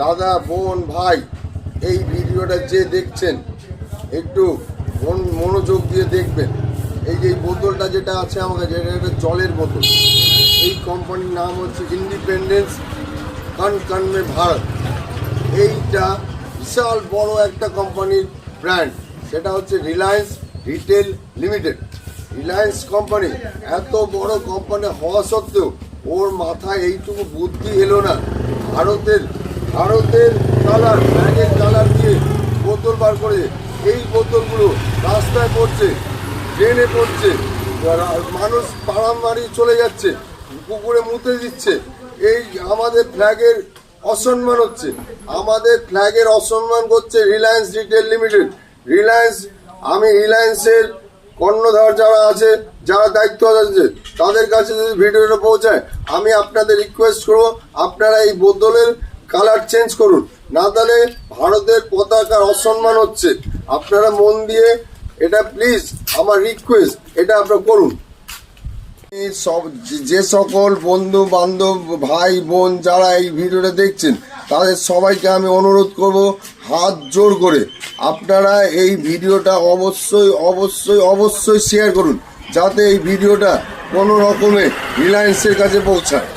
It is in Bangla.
দাদা বোন ভাই এই ভিডিওটা যে দেখছেন একটু মনোযোগ দিয়ে দেখবেন। এই যে বোতলটা যেটা আছে আমার কাছে, এটা একটা জলের বোতল। এই কোম্পানির নাম হচ্ছে ইন্ডিপেন্ডেন্স কনকর্মে ভারত। এইটা বিশাল বড় একটা কোম্পানির ব্র্যান্ড, সেটা হচ্ছে Reliance retail limited. Reliance company এত বড় কোম্পানি হওয়া সত্ত্বেও ওর মাথায় এইটুকু বুদ্ধি এলো না। ভারতের কালার, ব্যাগের কালার দিয়ে বোতল বার করে এই বোতলগুলো রাস্তায় পড়ছে, ট্রেনে পড়ছে, মানুষ পাড়ামারি চলে যাচ্ছে, পুকুরে মুতে দিচ্ছে। এই আমাদের ফ্ল্যাগের অসম্মান হচ্ছে, আমাদের ফ্ল্যাগের অসম্মান করছে রিলায়েন্স রিটেল লিমিটেড। আমি রিলায়েন্সের কর্ণধার যারা আছে, যারা দায়িত্ব আছে, তাদের কাছে যদি ভিডিওটা পৌঁছায়, আমি আপনাদের রিকোয়েস্ট করবো আপনারা এই বোতলের কালার চেঞ্জ করুন, না তাহলে ভারতের পতাকার অসম্মান হচ্ছে। আপনারা মন দিয়ে এটা প্লিজ, আমার রিকোয়েস্ট, এটা আপনারা করুন। যে সকল বন্ধু বান্ধব ভাই বোন যারা এই ভিডিওটা দেখছেন, তাদের সবাইকে আমি অনুরোধ করব হাত জোড় করে আপনারা এই ভিডিওটা অবশ্যই শেয়ার করুন, যাতে এই ভিডিওটা কোনো রকমে রিলায়েন্সের কাছে পৌঁছায়।